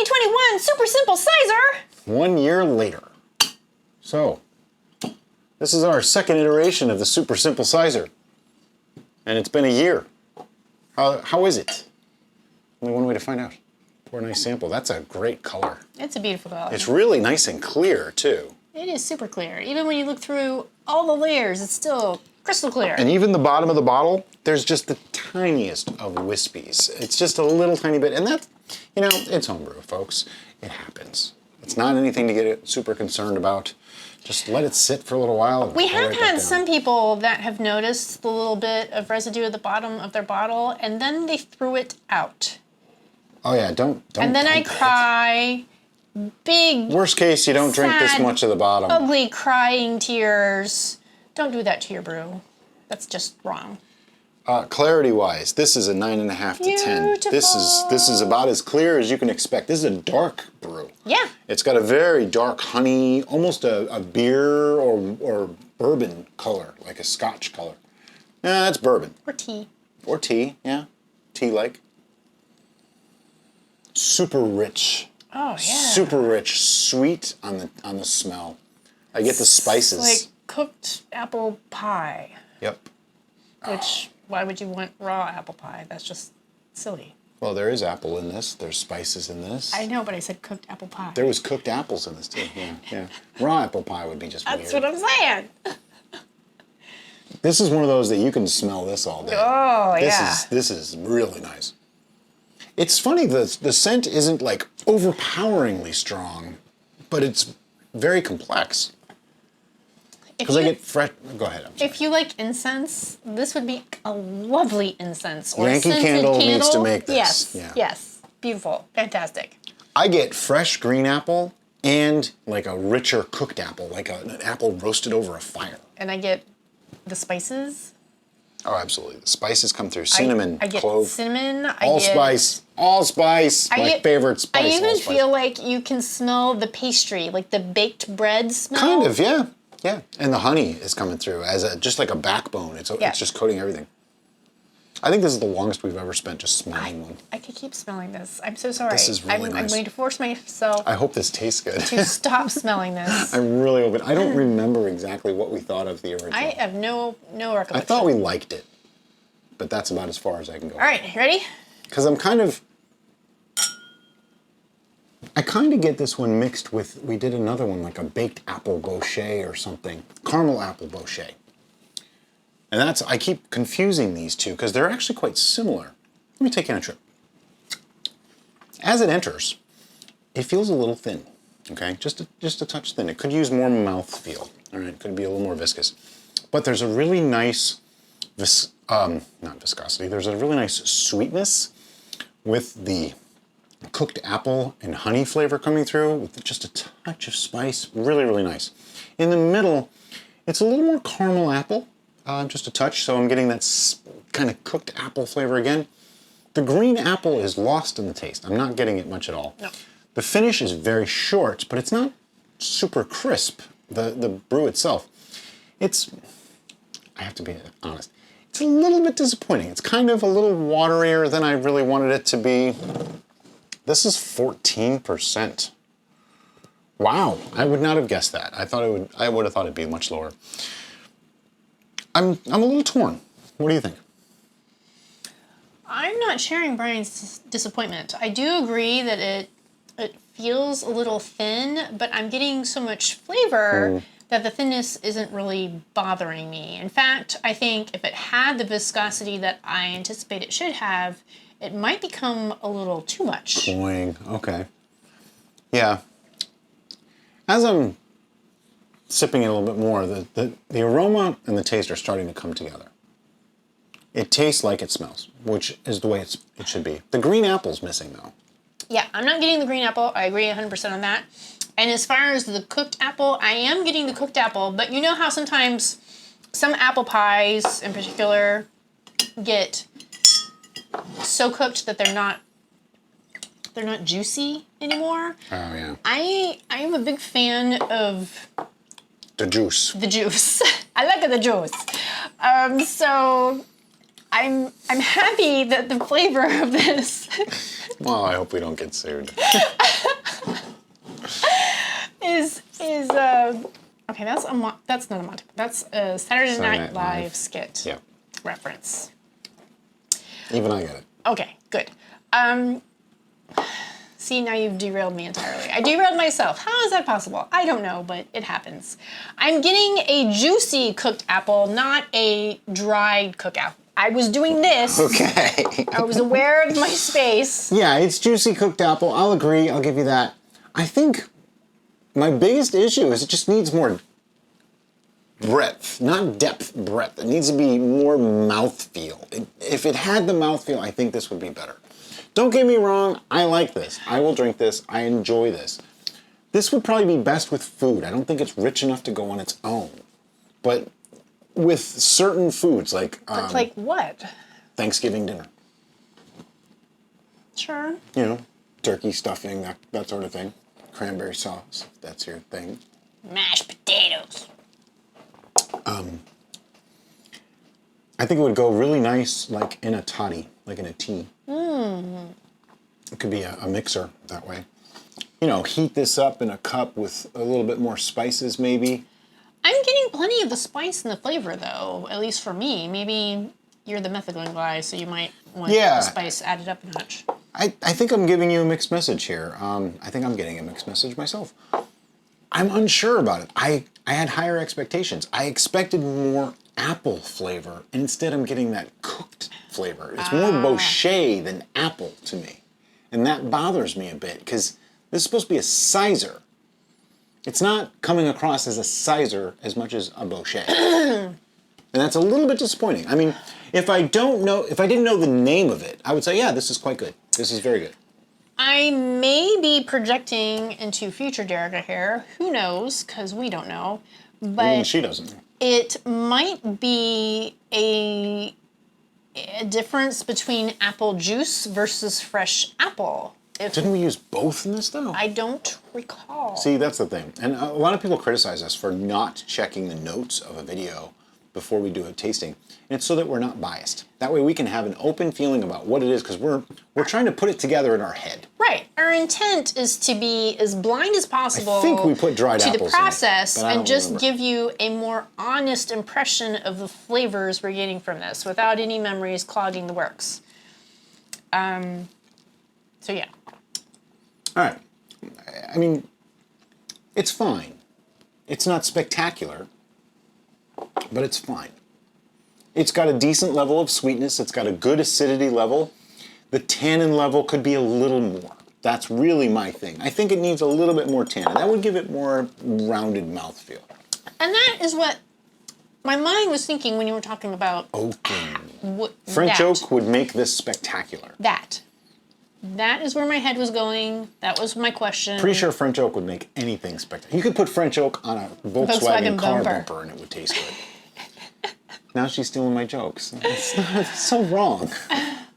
2021 Super Simple Cyser. 1 year later. So, this is our second iteration of the Super Simple Cyser. And it's been a year. How is it? Only one way to find out. Pour a nice sample. That's a great color. It's a beautiful color. It's really nice and clear, too. It is super clear. Even when you look through all the layers, it's still crystal clear. And even the bottom of the bottle, there's just the tiniest of wispies. It's just a little tiny bit. And that, you know, it's homebrew, folks. It happens. It's not anything to get super concerned about. Just let it sit for a little while. We have had some people that have noticed the little bit of residue at the bottom of their bottle, and then they threw it out. Oh yeah, don't. And then I cry, big. Worst case, you don't drink this much of the bottom. Ugly crying tears. Don't do that to your brew. That's just wrong. Clarity-wise, this is a 9.5 to 10. Beautiful. This is about as clear as you can expect. This is a dark brew. Yeah. It's got a very dark honey, almost a beer or bourbon color, like a Scotch color. Yeah, that's bourbon. Or tea. Or tea, yeah. Tea-like. Super rich. Oh yeah. Super rich, sweet on the smell. I get the spices. It's like cooked apple pie. Yep. Which, why would you want raw apple pie? That's just silly. Well, there is apple in this. There's spices in this. I know, but I said cooked apple pie. There was cooked apples in this too. Yeah, yeah. Raw apple pie would be just weird. That's what I'm saying. This is one of those that you can smell this all day. Oh, yeah. This is really nice. It's funny, the scent isn't like overpoweringly strong, but it's very complex. Because I get fresh. Go ahead. I'm sorry. If you like incense, this would be a lovely incense. Or Yankee scented Candle needs to make this. Yes. Yeah. Yes. Beautiful. Fantastic. I get fresh green apple and like a richer cooked apple, like an apple roasted over a fire. And I get the spices. Oh, absolutely. The spices come through. Cinnamon, I get clove. cinnamon. Allspice. Allspice. My favorite spice. I even allspice. feel like you can smell the pastry, like the baked bread smell. Kind of, yeah. Yeah. And the honey is coming through as just like a backbone. It's just coating everything. I think this is the longest we've ever spent just smelling one. I could keep smelling this. I'm so sorry. This is really nice. I'm going to force myself I hope this tastes good. to stop smelling this. I really hope it. I don't remember exactly what we thought of the original. I have no recollection. I thought we liked it, but that's about as far as I can go. All right, ready? Because I kind of get this one mixed with, we did another one, like a baked apple bochet or something. Caramel apple bochet. And I keep confusing these two because they're actually quite similar. Let me take you on a trip. As it enters, it feels a little thin, okay? Just a touch thin. It could use more mouthfeel, all right? It could be a little more viscous. But there's a really nice, not viscosity, there's a really nice sweetness with the cooked apple and honey flavor coming through with just a touch of spice. Really, really nice. In the middle, it's a little more caramel apple, just a touch, so I'm getting that kind of cooked apple flavor again. The green apple is lost in the taste. I'm not getting it much at all. No. The finish is very short, but it's not super crisp, the brew itself. I have to be honest, it's a little bit disappointing. It's kind of a little waterier than I really wanted it to be. This is 14%. Wow, I would not have guessed that. I would have thought it'd be much lower. I'm a little torn. What do you think? I'm not sharing Brian's disappointment. I do agree that it feels a little thin, but I'm getting so much flavor that the thinness isn't really bothering me. In fact, I think if it had the viscosity that I anticipate it should have, it might become a little too much. Cloying, okay. Yeah. As I'm sipping it a little bit more, the aroma and the taste are starting to come together. It tastes like it smells, which is the way it should be. The green apple's missing though. Yeah, I'm not getting the green apple. I agree 100% on that. And as far as the cooked apple, I am getting the cooked apple, but you know how sometimes some apple pies in particular get so cooked that they're not juicy anymore. Oh yeah. I am a big fan of the juice. The juice. I like the juice. So I'm happy that the flavor of this Well, I hope we don't get sued. is okay. That's not a Monty. That's a Saturday Night Live skit Yeah. reference. Even I get it. Okay, good. See, now you've derailed me entirely. I derailed myself. How is that possible? I don't know, but it happens. I'm getting a juicy cooked apple, not a dried cooked apple. I was doing this. Okay. I was aware of my space. Yeah, it's juicy cooked apple. I'll agree. I'll give you that. I think my biggest issue is it just needs more breadth, not depth, breadth. It needs to be more mouthfeel. If it had the mouthfeel, I think this would be better. Don't get me wrong, I like this. I will drink this. I enjoy this. This would probably be best with food. I don't think it's rich enough to go on its own. But with certain foods, like Like what? Thanksgiving dinner, Sure. you know, turkey stuffing, that sort of thing. Cranberry sauce, if that's your thing. Mashed potatoes. I think it would go really nice, like in a toddy, like in a tea. It could be a mixer that way. You know, heat this up in a cup with a little bit more spices, maybe. I'm getting plenty of the spice and the flavor, though, at least for me. Maybe you're the methylene guy, so you might want the spice added up a notch. I think I'm giving you a mixed message here. I think I'm getting a mixed message myself. I'm unsure about it. I had higher expectations. I expected more apple flavor, and instead I'm getting that cooked flavor. It's more bochet than apple to me. And that bothers me a bit, because this is supposed to be a Cyser. It's not coming across as a Cyser as much as a bochet. And that's a little bit disappointing. I mean, if I didn't know the name of it, I would say, yeah, this is quite good. This is very good. I may be projecting into future Derica here. Who knows? Because we don't know. But Even she doesn't. it might be a difference between apple juice versus fresh apple. Didn't we use both in this, though? I don't recall. See, that's the thing. And a lot of people criticize us for not checking the notes of a video before we do a tasting. And it's so that we're not biased. That way we can have an open feeling about what it is, because we're trying to put it together in our head. Right. Our intent is to be as blind as possible I think we put dried to apples the process in it, but I and don't just remember. give you a more honest impression of the flavors we're getting from this without any memories clogging the works. So yeah. All right. I mean, it's fine. It's not spectacular, but it's fine. It's got a decent level of sweetness. It's got a good acidity level. The tannin level could be a little more. That's really my thing. I think it needs a little bit more tannin. That would give it more rounded mouthfeel. And that is what my mind was thinking when you were talking about Oaking. French oak would make this spectacular. That is where my head was going. That was my question. Pretty sure French oak would make anything spectacular. You could put French oak on a Volkswagen car bumper and it would taste good. Now she's stealing my jokes. It's so wrong.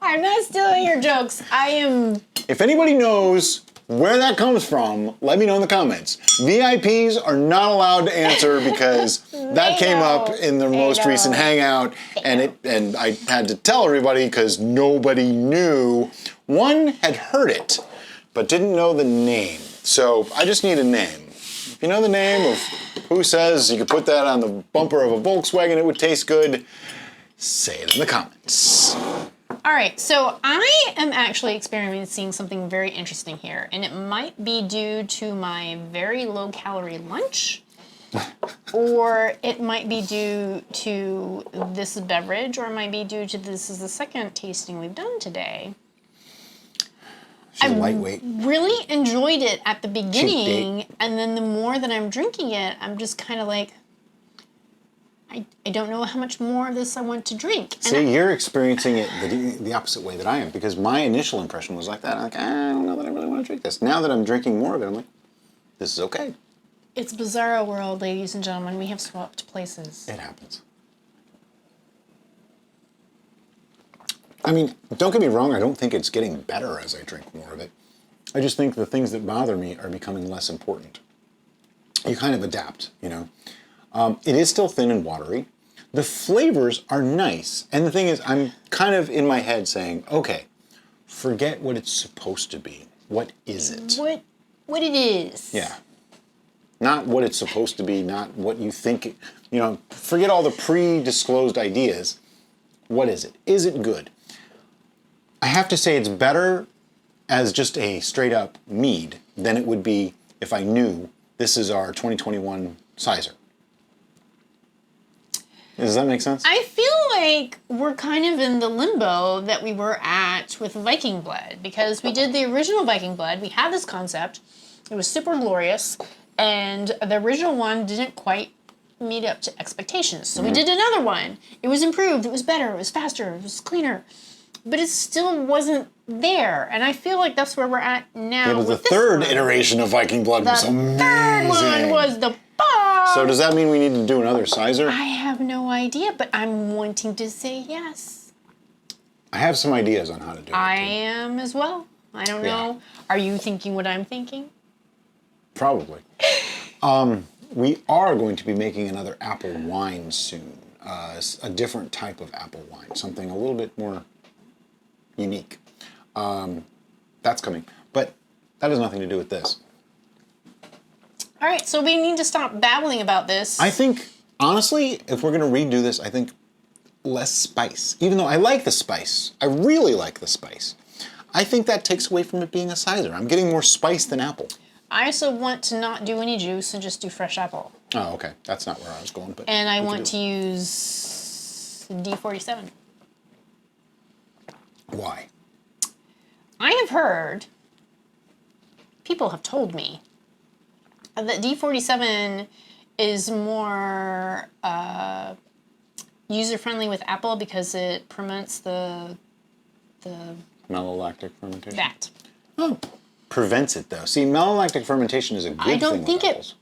I'm not stealing your jokes. I am... If anybody knows where that comes from, let me know in the comments. VIPs are not allowed to answer because that came up in the most recent hangout, and I had to tell everybody because nobody knew. One had heard it, but didn't know the name. So I just need a name. If you know the name of who says you could put that on the bumper of a Volkswagen, it would taste good, say it in the comments. All right, so I am actually experiencing something very interesting here, and it might be due to my very low-calorie lunch, or it might be due to this beverage, or it might be due to this is the second tasting we've done today. She's lightweight. Really enjoyed it at the beginning, and then the more that I'm drinking it, I'm just kind of like, I don't know how much more of this I want to drink. See, you're experiencing it the opposite way that I am, because my initial impression was like that. I'm like, I don't know that I really want to drink this. Now that I'm drinking more of it, I'm like, this is okay. It's bizarro world, ladies and gentlemen. We have swapped places. It happens. I mean, don't get me wrong, I don't think it's getting better as I drink more of it. I just think the things that bother me are becoming less important. You kind of adapt, you know. It is still thin and watery. The flavors are nice. And the thing is, I'm kind of in my head saying, okay, forget what it's supposed to be. What is it? What it is. Yeah. Not what it's supposed to be, not what you think, forget all the pre-disclosed ideas. What is it? Is it good? I have to say it's better as just a straight up mead than it would be if I knew this is our 2021 Cyser. Does that make sense? I feel like we're kind of in the limbo that we were at with Viking Blood, because we did the original Viking Blood. We had this concept. It was super glorious, and the original one didn't quite meet up to expectations. So we did another one. It was improved. It was better. It was faster. It was cleaner. But it still wasn't there. And I feel like that's where we're at now. Yeah, but the third iteration of Viking Blood was amazing. The third one was the bomb. So does that mean we need to do another Cyser? I have no idea, but I'm wanting to say yes. I have some ideas on how to do it. I am as well. I don't know. Are you thinking what I'm thinking? Probably. We are going to be making another apple wine soon. A different type of apple wine. Something a little bit more unique. That's coming. But that has nothing to do with this. All right, so we need to stop babbling about this. I think, honestly, if we're going to redo this, I think less spice. Even though I like the spice. I really like the spice. I think that takes away from it being a Cyser. I'm getting more spice than apple. I also want to not do any juice and just do fresh apple. Oh, okay. That's not where I was going. But and I want to use D47. Why? I have heard, people have told me, that D47 is more user-friendly with apple because it promotes the Malolactic fermentation? that. Oh, prevents it though. See, malolactic fermentation is a good thing. I don't think it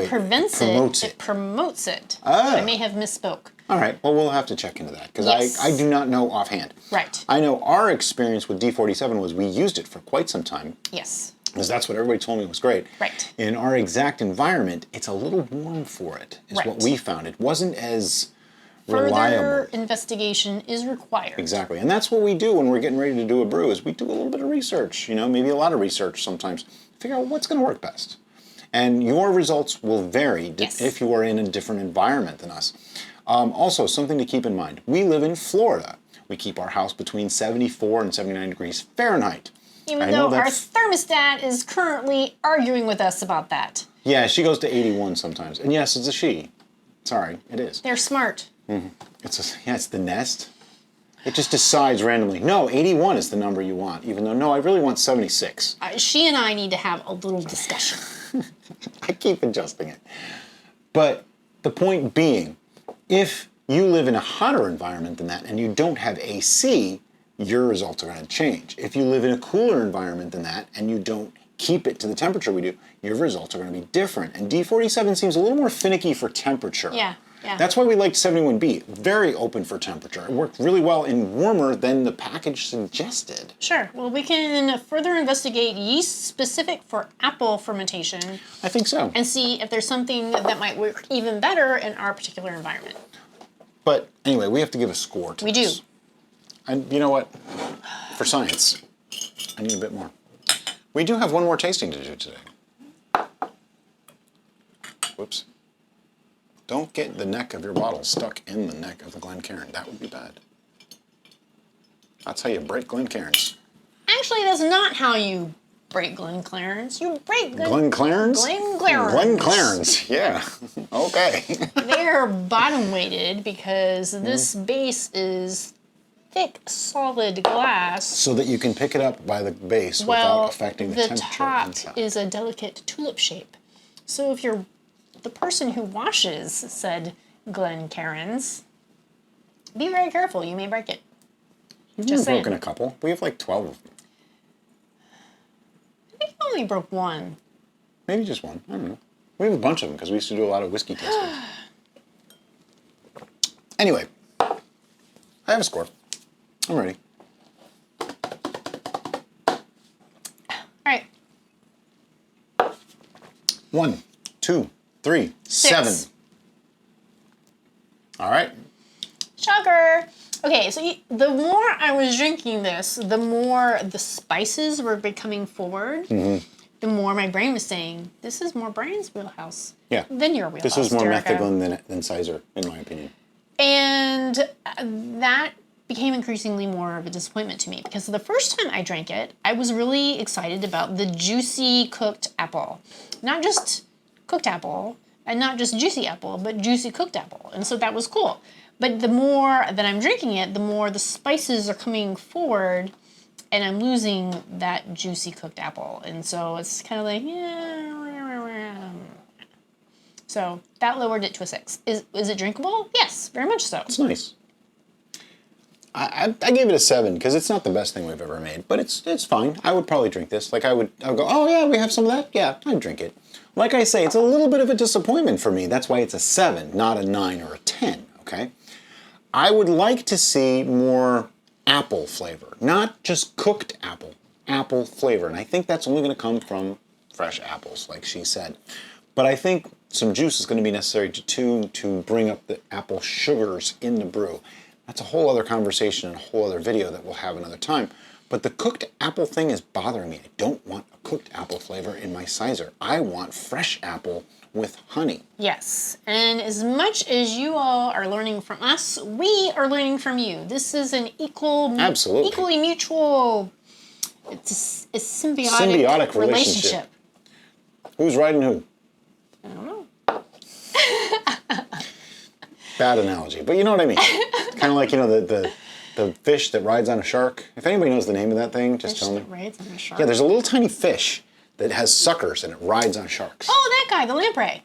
prevents promotes it. it. It promotes it. Oh. I may have misspoke. All right, well, we'll have to check into that because Yes. I do not know offhand. Right. I know our experience with D47 was we used it for quite some time Yes. because that's what everybody told me was great. Right. In our exact environment, it's a little warm for it, is what Right. we found. It wasn't as Further reliable. investigation is required. Exactly, and that's what we do when we're getting ready to do a brew is we do a little bit of research, maybe a lot of research sometimes, figure out what's going to work best. And your results will vary Yes. if you are in a different environment than us. Also, something to keep in mind, we live in Florida. We keep our house between 74 and 79 degrees Fahrenheit. Even I know though our that's- thermostat is currently arguing with us about that. Yeah, she goes to 81 sometimes. And yes, it's a she. Sorry, it is. They're smart. It's the Nest. It just decides randomly, no, 81 is the number you want, even though, no, I really want 76. She and I need to have a little discussion. I keep adjusting it. But the point being, if you live in a hotter environment than that and you don't have AC, your results are going to change. If you live in a cooler environment than that and you don't keep it to the temperature we do, your results are going to be different. And D47 seems a little more finicky for temperature. Yeah. That's why we liked 71B. Very open for temperature. It worked really well in warmer than the package suggested. Sure. Well, we can further investigate yeast specific for apple fermentation I think so. and see if there's something that might work even better in our particular environment. But anyway, we have to give a score to We this. do. And you know what? For science, I need a bit more. We do have one more tasting to do today. Whoops. Don't get the neck of your bottle stuck in the neck of the Glencairn. That would be bad. That's how you break Glencairns. Actually, that's not how you break Glenclarens. You break Glenclarens? Glenclarens. Glenclarens, yeah. Okay. They're bottom weighted because this base is thick, solid glass. So that you can pick it up by the base without affecting the temperature top inside. is a delicate tulip shape. So if you're the person who washes said Glencairns, be very careful. You may break it. You've broken a couple. We have like 12 of them. I think I only broke one. Maybe just one. I don't know. We have a bunch of them because we used to do a lot of whiskey tastings. Anyway, I have a score. I'm ready. All right. 1, 2, 3, 7. All right. Shocker. Okay, so the more I was drinking this, the more the spices were becoming forward. The more my brain was saying, this is more Brian's wheelhouse than your wheelhouse, This is more Jerica. metheglin than Cyser, in my opinion. And that became increasingly more of a disappointment to me because the first time I drank it, I was really excited about the juicy cooked apple. Not just cooked apple, and not just juicy apple, but juicy cooked apple. And so that was cool. But the more that I'm drinking it, the more the spices are coming forward and I'm losing that juicy cooked apple. And so it's kind of like, So that lowered it to a 6. Is it drinkable? Yes, very much so. It's nice. I gave it a 7 because it's not the best thing we've ever made, but it's fine. I would probably drink this. Like I would go, oh yeah, we have some of that? Yeah, I'd drink it. Like I say, it's a little bit of a disappointment for me. That's why it's a 7, not a 9 or a 10, okay? I would like to see more apple flavor, not just cooked apple flavor. And I think that's only going to come from fresh apples, like she said. But I think some juice is going to be necessary to bring up the apple sugars in the brew. That's a whole other conversation and a whole other video that we'll have another time. But the cooked apple thing is bothering me. I don't want a cooked apple flavor in my Cyser. I want fresh apple with honey. Yes, and as much as you all are learning from us, we are learning from you. This is an equally mutual, it's a symbiotic relationship. Who's riding who? I don't know. Bad analogy, but you know what I mean. Kind of like, you know, the fish that rides on a shark. If anybody knows the name of that thing, just tell me. Fish that rides on a shark? Yeah, there's a little tiny fish that has suckers and it rides on sharks. Oh, that guy, the lamprey.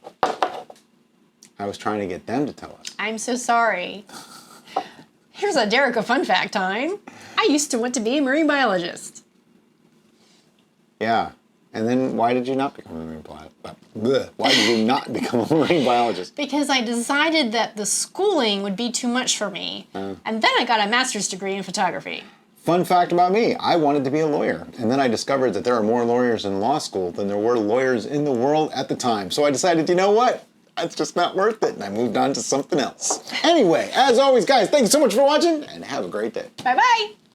I was trying to get them to tell us. I'm so sorry. Here's a Derica fun fact time. I used to want to be a marine biologist. Yeah. And then why did you not become a marine biologist? Why did you not become a marine biologist? Because I decided that the schooling would be too much for me. And then I got a master's degree in photography. Fun fact about me, I wanted to be a lawyer. And then I discovered that there are more lawyers in law school than there were lawyers in the world at the time. So I decided, you know what? That's just not worth it. And I moved on to something else. Anyway, as always, guys, thank you so much for watching and have a great day. Bye-bye.